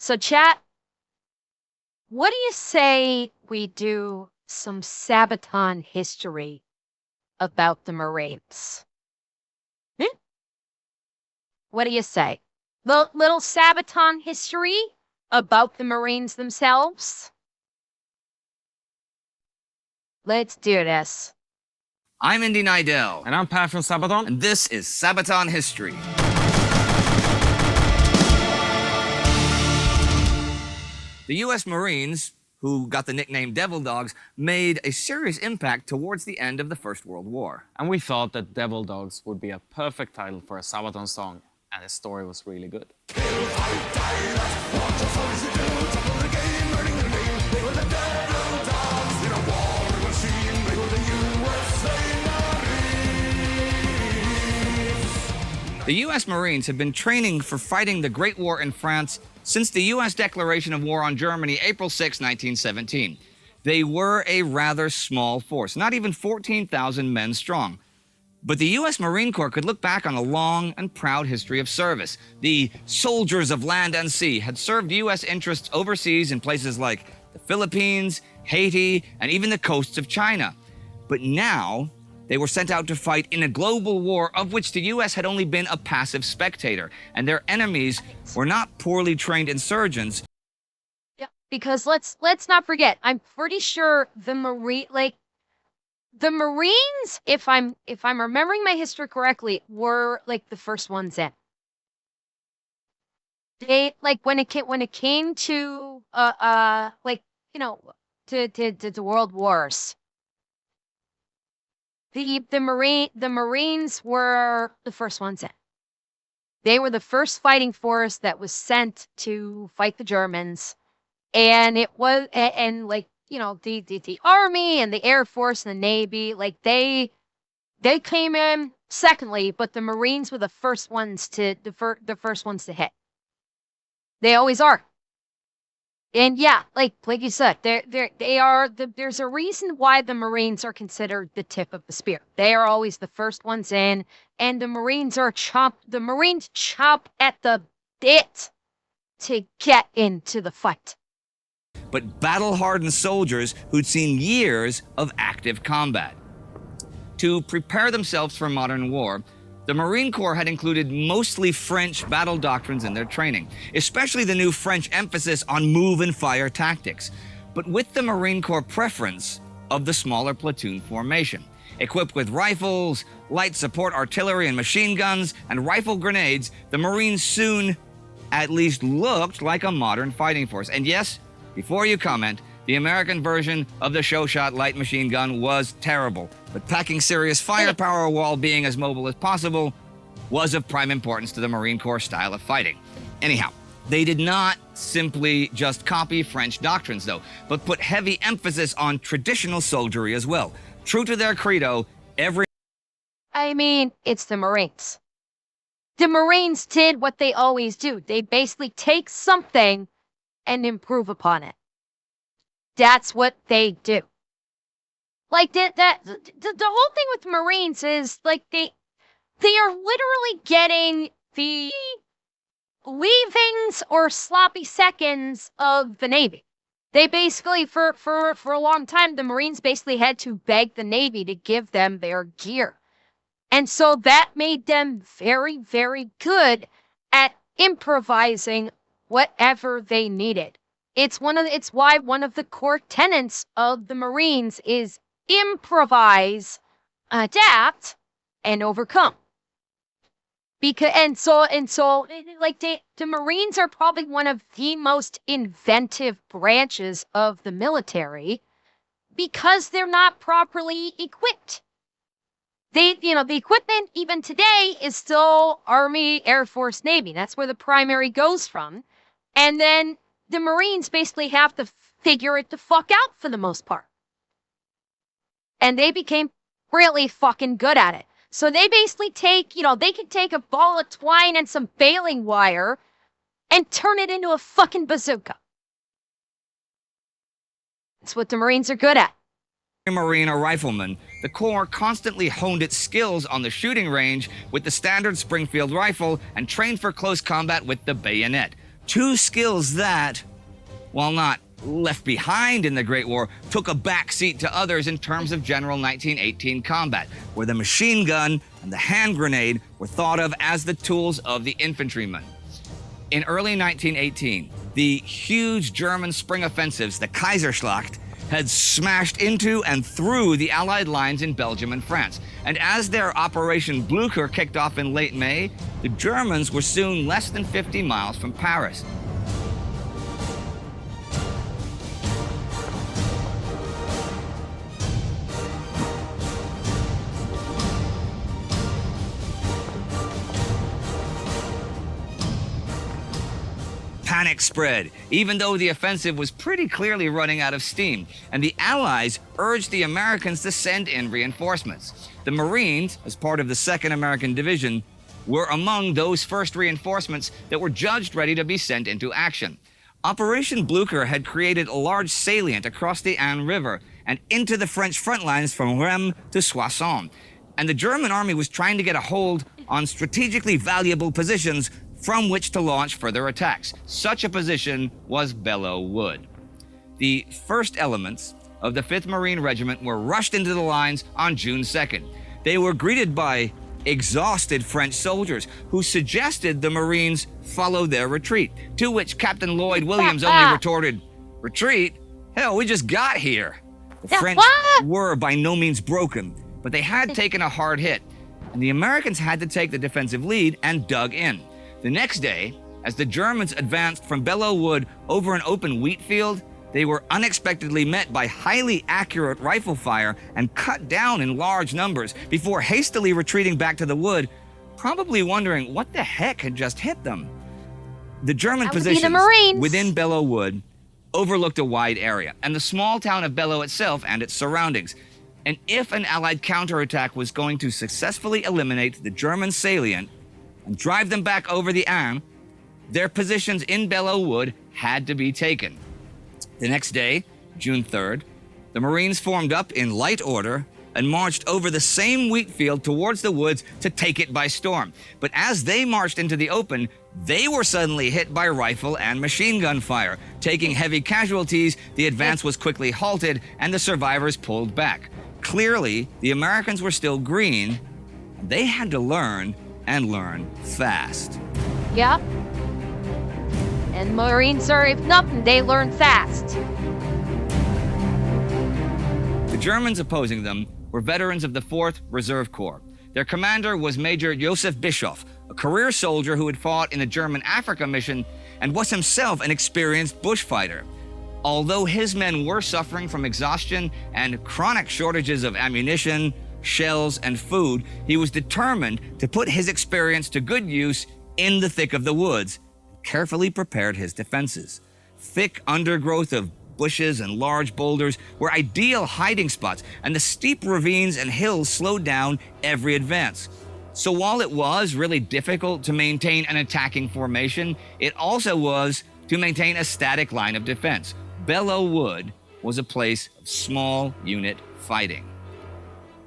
So, chat, what do you say we do some Sabaton history about the Marines? Hmm? What do you say? Little Sabaton history about the Marines themselves? Let's do this. I'm Indy Nidell. And I'm Pat from Sabaton. And this is Sabaton History. The U.S. Marines, who got the nickname Devil Dogs, made a serious impact towards the end of the First World War. And we thought that Devil Dogs would be a perfect title for a Sabaton song, and the story was really good. The U.S. Marines have been training for fighting the Great War in France since the U.S. declaration of war on Germany, April 6, 1917. They were a rather small force, not even 14,000 men strong. But the U.S. Marine Corps could look back on a long and proud history of service. The soldiers of land and sea had served U.S. interests overseas in places like the Philippines, Haiti, and even the coasts of China. But now, they were sent out to fight in a global war of which the U.S. had only been a passive spectator, and their enemies were not poorly trained insurgents. Yeah, because let's not forget, I'm pretty sure the Marines, if I'm remembering my history correctly, were like the first ones in. They when it came to to world wars. The Marines were the first ones in. They were the first fighting force that was sent to fight the Germans, and it was the Army and the Air Force and the Navy, they came in secondly, but the Marines were the first ones to hit. They always are. And yeah, like you said, there's a reason why the Marines are considered the tip of the spear. They are always the first ones in, and the Marines chop at the bit to get into the fight. But battle-hardened soldiers who'd seen years of active combat. To prepare themselves for modern war, the Marine Corps had included mostly French battle doctrines in their training, especially the new French emphasis on move and fire tactics, but with the Marine Corps preference of the smaller platoon formation. Equipped with rifles, light support artillery and machine guns, and rifle grenades, the Marines soon at least looked like a modern fighting force. And yes, before you comment, the American version of the show-shot light machine gun was terrible, but packing serious firepower while being as mobile as possible was of prime importance to the Marine Corps style of fighting. Anyhow, they did not simply just copy French doctrines, though, but put heavy emphasis on traditional soldiery as well. True to their credo, it's the Marines. The Marines did what they always do. They basically take something and improve upon it. That's what they do. The whole thing with Marines is they are literally getting the leavings or sloppy seconds of the Navy. They basically, for a long time, the Marines basically had to beg the Navy to give them their gear. And so that made them very, very good at improvising whatever they needed. It's why one of the core tenets of the Marines is improvise, adapt, and overcome. The Marines are probably one of the most inventive branches of the military because they're not properly equipped. The equipment even today is still Army, Air Force, Navy. That's where the primary goes from. And then the Marines basically have to figure it the fuck out for the most part. And they became really fucking good at it. So they basically they can take a ball of twine and some baling wire and turn it into a fucking bazooka. That's what the Marines are good at. Marine or rifleman, the Corps constantly honed its skills on the shooting range with the standard Springfield rifle and trained for close combat with the bayonet. Two skills that, while not left behind in the Great War, took a backseat to others in terms of general 1918 combat, where the machine gun and the hand grenade were thought of as the tools of the infantryman. In early 1918, the huge German spring offensives, the Kaiserschlacht, had smashed into and through the Allied lines in Belgium and France. And as their Operation Blücher kicked off in late May, the Germans were soon less than 50 miles from Paris. Panic spread, even though the offensive was pretty clearly running out of steam, and the Allies urged the Americans to send in reinforcements. The Marines, as part of the 2nd American Division, were among those first reinforcements that were judged ready to be sent into action. Operation Blücher had created a large salient across the Aisne River and into the French front lines from Rheims to Soissons, and the German army was trying to get a hold on strategically valuable positions from which to launch further attacks. Such a position was Belleau Wood. The first elements of the 5th Marine Regiment were rushed into the lines on June 2nd. They were greeted by exhausted French soldiers who suggested the Marines follow their retreat, to which Captain Lloyd Williams only retorted, "Retreat? Hell, we just got here." The French were by no means broken, but they had taken a hard hit, and the Americans had to take the defensive lead and dug in. The next day, as the Germans advanced from Belleau Wood over an open wheat field, they were unexpectedly met by highly accurate rifle fire and cut down in large numbers before hastily retreating back to the wood, probably wondering what the heck had just hit them. The German positions within Belleau Wood overlooked a wide area, and the small town of Belleau itself and its surroundings. And if an Allied counterattack was going to successfully eliminate the German salient and drive them back over the Aisne, their positions in Belleau Wood had to be taken. The next day, June 3rd, the Marines formed up in light order and marched over the same wheat field towards the woods to take it by storm. But as they marched into the open, they were suddenly hit by rifle and machine gun fire. Taking heavy casualties, the advance was quickly halted and the survivors pulled back. Clearly, the Americans were still green. They had to learn, and learn fast. Yep. And Marines are, if nothing, they learn fast. The Germans opposing them were veterans of the 4th Reserve Corps. Their commander was Major Joseph Bischoff, a career soldier who had fought in the German Africa mission and was himself an experienced bushfighter. Although his men were suffering from exhaustion and chronic shortages of ammunition, shells, and food, he was determined to put his experience to good use in the thick of the woods, carefully prepared his defenses. Thick undergrowth of bushes and large boulders were ideal hiding spots, and the steep ravines and hills slowed down every advance. So while it was really difficult to maintain an attacking formation, it also was to maintain a static line of defense. Belleau Wood was a place of small unit fighting.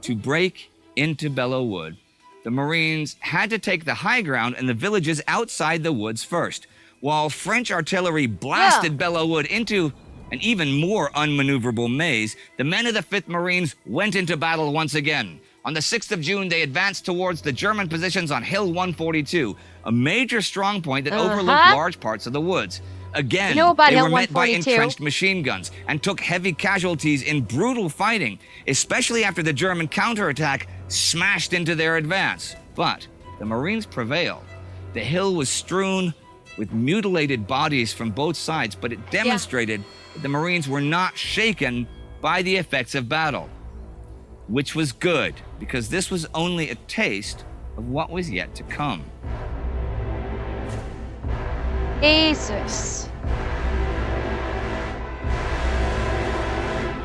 To break into Belleau Wood, the Marines had to take the high ground in the villages outside the woods first. While French artillery blasted Belleau Wood into an even more unmaneuverable maze, the men of the 5th Marines went into battle once again. On the 6th of June, they advanced towards the German positions on Hill 142, a major strongpoint that overlooked large parts of the woods. Again, they were met by entrenched machine guns and took heavy casualties in brutal fighting, especially after the German counterattack smashed into their advance. But the Marines prevailed. The hill was strewn with mutilated bodies from both sides, but it demonstrated that the Marines were not shaken by the effects of battle, which was good, because this was only a taste of what was yet to come. Jesus.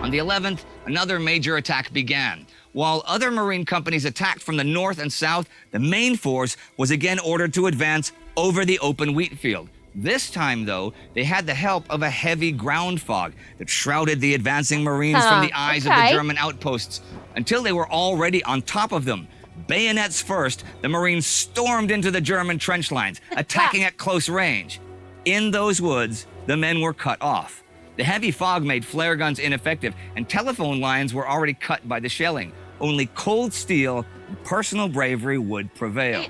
On the 11th, another major attack began. While other Marine companies attacked from the north and south, the main force was again ordered to advance over the open wheat field. This time, though, they had the help of a heavy ground fog that shrouded the advancing Marines from the eyes of the German outposts until they were already on top of them. Bayonets first, the Marines stormed into the German trench lines, attacking at close range. In those woods, the men were cut off. The heavy fog made flare guns ineffective, and telephone lines were already cut by the shelling. Only cold steel and personal bravery would prevail.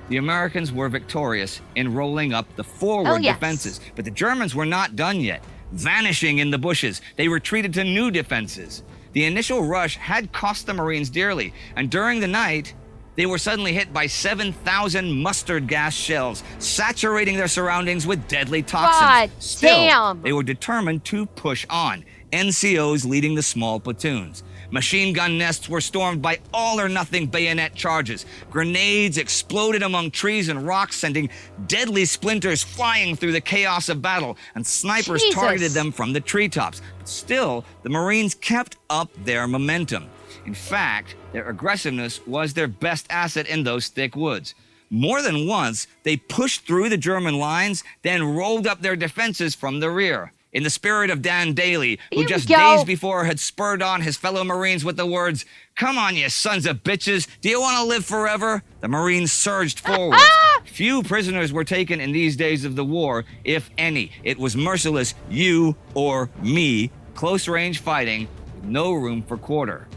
The Americans were victorious in rolling up the forward defenses, but the Germans were not done yet. Vanishing in the bushes, they retreated to new defenses. The initial rush had cost the Marines dearly, and during the night, they were suddenly hit by 7,000 mustard gas shells, saturating their surroundings with deadly toxins. God Still, damn. they were determined to push on, NCOs leading the small platoons. Machine gun nests were stormed by all-or-nothing bayonet charges. Grenades exploded among trees and rocks, sending deadly splinters flying through the chaos of battle, and snipers targeted them from the treetops. But still, the Marines kept up their momentum. In fact, their aggressiveness was their best asset in those thick woods. More than once, they pushed through the German lines, then rolled up their defenses from the rear. In the spirit of Dan Daly, who just days before had spurred on his fellow Marines with the words, "Come on, you sons of bitches, do you want to live forever?" the Marines surged forward. Few prisoners were taken in these days of the war, if any. It was merciless you or me, close-range fighting, with no room for quarter.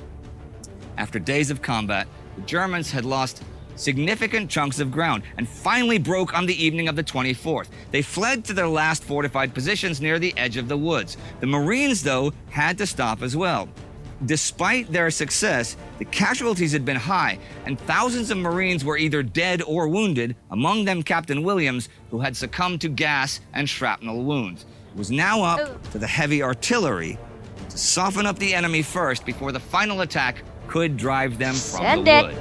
After days of combat, the Germans had lost significant chunks of ground and finally broke on the evening of the 24th. They fled to their last fortified positions near the edge of the woods. The Marines, though, had to stop as well. Despite their success, the casualties had been high, and thousands of Marines were either dead or wounded, among them Captain Williams, who had succumbed to gas and shrapnel wounds. It was now up to the heavy artillery to soften up the enemy first before the final attack could drive them from the wood.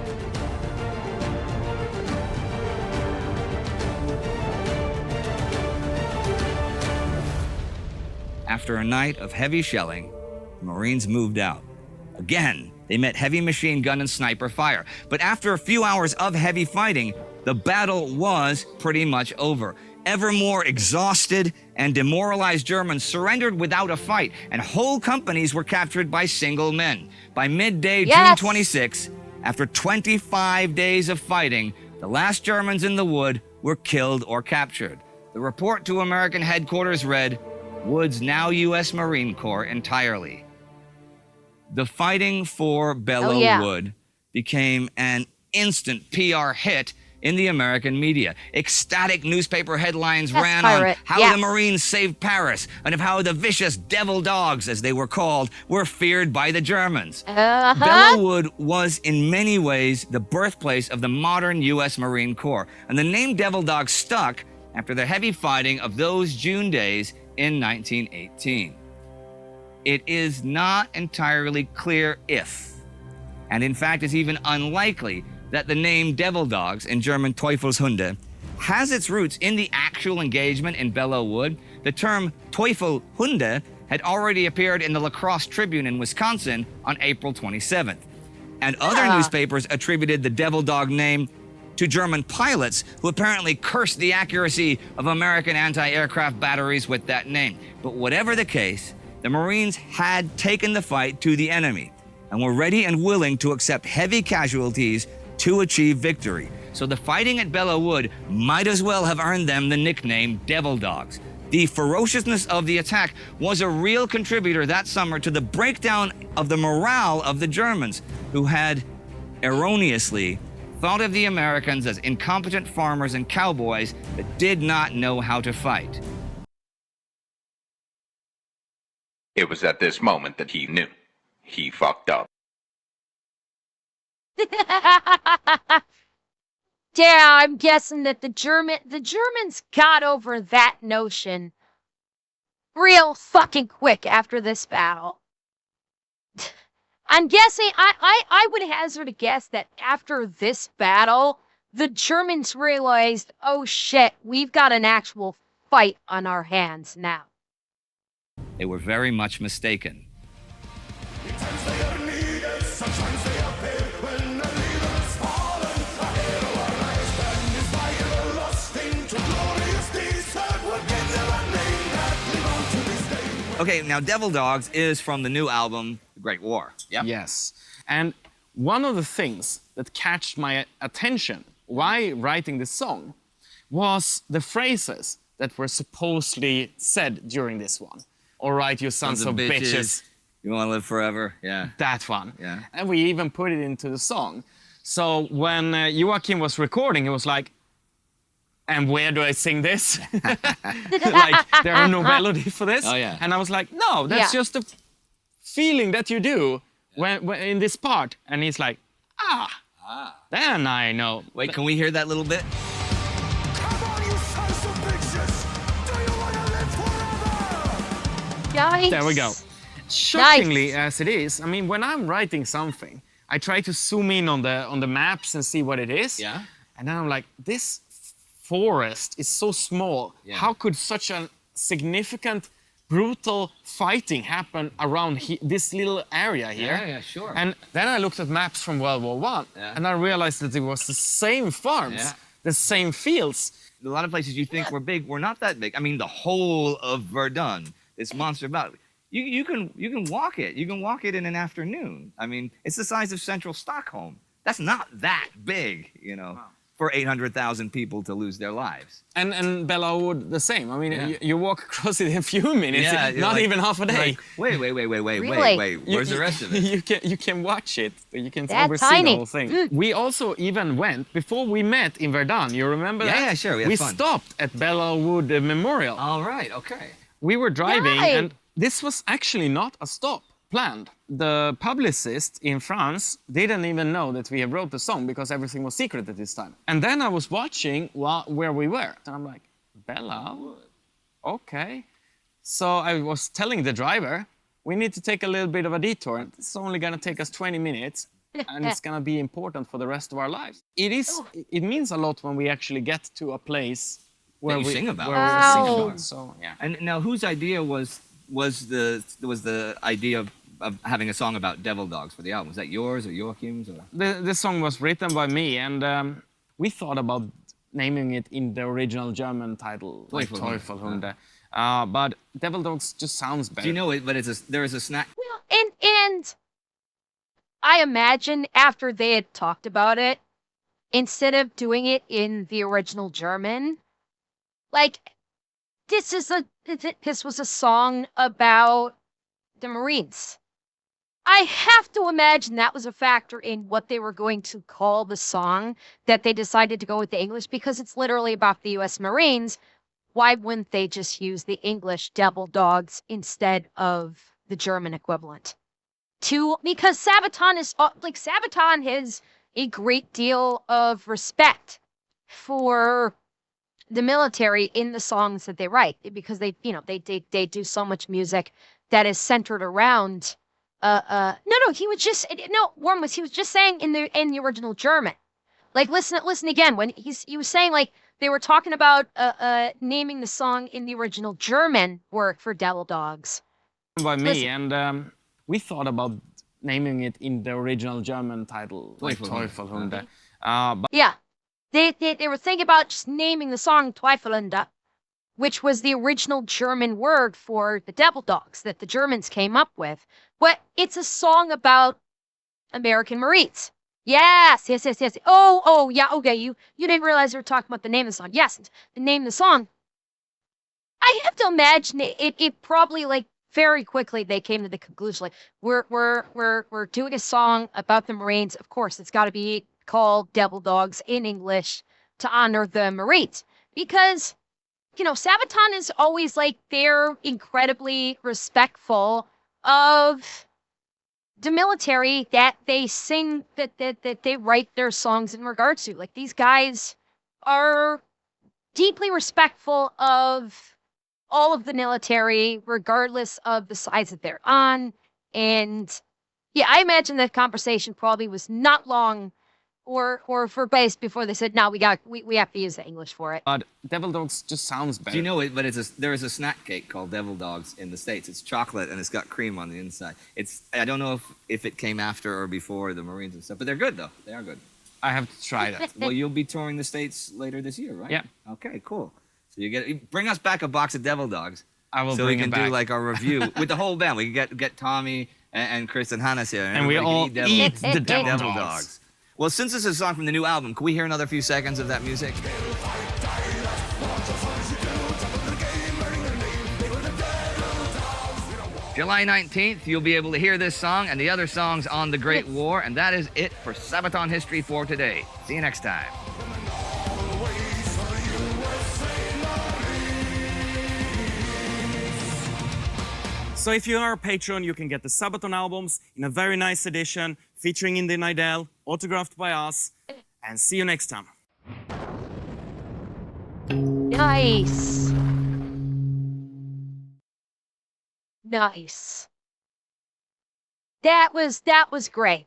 After a night of heavy shelling, the Marines moved out. Again, they met heavy machine gun and sniper fire. But after a few hours of heavy fighting, the battle was pretty much over. Ever more exhausted and demoralized Germans surrendered without a fight, and whole companies were captured by single men. By midday, June 26, after 25 days of fighting, the last Germans in the wood were killed or captured. The report to American headquarters read, "Woods now U.S. Marine Corps entirely." The fighting for Belleau Wood became an instant PR hit in the American media. Ecstatic newspaper headlines ran on how the Marines saved Paris and of how the vicious devil dogs, as they were called, were feared by the Germans. Belleau Wood was in many ways the birthplace of the modern U.S. Marine Corps, and the name Devil Dog stuck after the heavy fighting of those June days in 1918. It is not entirely clear if, and in fact is even unlikely, that the name Devil Dogs, in German Teufelshunde, has its roots in the actual engagement in Belleau Wood. The term Teufelhunde had already appeared in the La Crosse Tribune in Wisconsin on April 27th. And other newspapers attributed the Devil Dog name to German pilots who apparently cursed the accuracy of American anti-aircraft batteries with that name. But whatever the case, the Marines had taken the fight to the enemy and were ready and willing to accept heavy casualties to achieve victory. So the fighting at Belleau Wood might as well have earned them the nickname Devil Dogs. The ferociousness of the attack was a real contributor that summer to the breakdown of the morale of the Germans, who had erroneously thought of the Americans as incompetent farmers and cowboys that did not know how to fight. It was at this moment that he knew. He fucked up. Yeah, I'm guessing that the Germans got over that notion real fucking quick after this battle. I'm guessing, I would hazard a guess that after this battle, the Germans realized, oh shit, we've got an actual fight on our hands now. They were very much mistaken. Okay, now Devil Dogs is from the new album, The Great War. Yep. Yes. And one of the things that catched my attention while writing this song was the phrases that were supposedly said during this one. All right, you sons of bitches. You want to live forever? Yeah. That one. Yeah. And we even put it into the song. So when Joachim was recording, he was like, and where do I sing this? Like, there are no melody for this. Oh, yeah. And I was like, no, that's just the feeling that you do when in this part. And he's like, then I know. Wait, can we hear that little bit? Come on, you sons of bitches! Do you wanna live forever? Yikes. There we go. Shockingly as it is, I mean, when I'm writing something, I try to zoom in on the maps and see what it is. Yeah. And then I'm like, this forest is so small. Yeah. How could such a significant, brutal fighting happen around this little area here? Yeah, sure. And then I looked at maps from World War I, and I realized that it was the same farms, the same fields. A lot of places you think were big were not that big. I mean, the whole of Verdun, this monster about. You can walk it. You can walk it in an afternoon. I mean, it's the size of central Stockholm. That's not that big, you know, for 800,000 people to lose their lives. And Belleau the same. I mean, you walk across it in a few minutes, not like, even half a day. Like, wait, Really? where's the rest of it? You can watch it. You can That oversee tiny. the whole thing. We also even went, before we met in Verdun, you remember that? Yeah, sure, we had fun. Stopped at Belleau Wood Memorial. All right, okay. We were driving, Right. and this was actually not a stop planned. The publicist in France didn't even know that we had wrote the song because everything was secret at this time. And then I was watching where we were, and I'm like, Belleau? Okay. So I was telling the driver, we need to take a little bit of a detour. It's only gonna take us 20 minutes, and it's gonna be important for the rest of our lives. It means a lot when we actually get to a place where That you we sing about. where we Wow. sing about. So yeah. And now, whose idea was the idea of having a song about devil dogs for the album? Was that yours or Joachim's? Or? The song was written by me, and we thought about naming it in the original German title, like Teufelhunde. Teufelhunde. But Devil Dogs just sounds better. Do you know it? But there is a snack. Well, and I imagine after they had talked about it, instead of doing it in the original German, like this was a song about the Marines. I have to imagine that was a factor in what they were going to call the song, that they decided to go with the English, because it's literally about the U.S. Marines. Why wouldn't they just use the English Devil Dogs instead of the German equivalent? Because Sabaton has a great deal of respect for the military in the songs that they write, because they do so much music that is centered around he was just saying in the original German. Like listen again, when he was saying, like, they were talking about naming the song in the original German work for Devil Dogs. By me, Listen. and we thought about naming it in the original German title, like Teufelhunde. But Yeah. They were thinking about just naming the song Teufelhunde, which was the original German word for the devil dogs that the Germans came up with. But it's a song about American Marines. Yes. Oh, yeah, okay. You didn't realize they were talking about the name of the song. Yes, the name of the song. I have to imagine it probably, like, very quickly they came to the conclusion, like, we're doing a song about the Marines. Of course, it's got to be called Devil Dogs in English to honor the Marines, because Sabaton is always, like, they're incredibly respectful of the military that they sing, that they write their songs in regards to. Like, these guys are deeply respectful of all of the military, regardless of the sides that they're on. And yeah, I imagine that conversation probably was not long or for base before they said, no, we have to use the English for it. Devil Dogs just sounds better. Do you know it? But there is a snack cake called Devil Dogs in the States. It's chocolate and it's got cream on the inside. I don't know if it came after or before the Marines and stuff, but they're good though. They are good. I have to try that. Well, you'll be touring the States later this year, right? Yeah. Okay, cool. So bring us back a box of Devil Dogs. I will so bring we can it back. do like a review with the whole band. We can get Tommy and Chris and Hannes here, And we all everybody eat can the Devil Devil Dogs. Dogs. Well, since this is a song from the new album, can we hear another few seconds of that music? July 19th, you'll be able to hear this song and the other songs on the Great War, and that is it for Sabaton History for today. See you next time. So if you are a patron, you can get the Sabaton albums in a very nice edition, featuring Indy Nidell, autographed by us, and see you next time. Nice. Nice. That was great.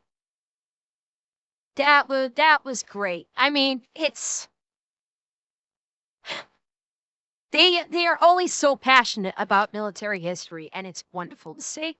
That was great. I mean, they are always so passionate about military history, and it's wonderful to see.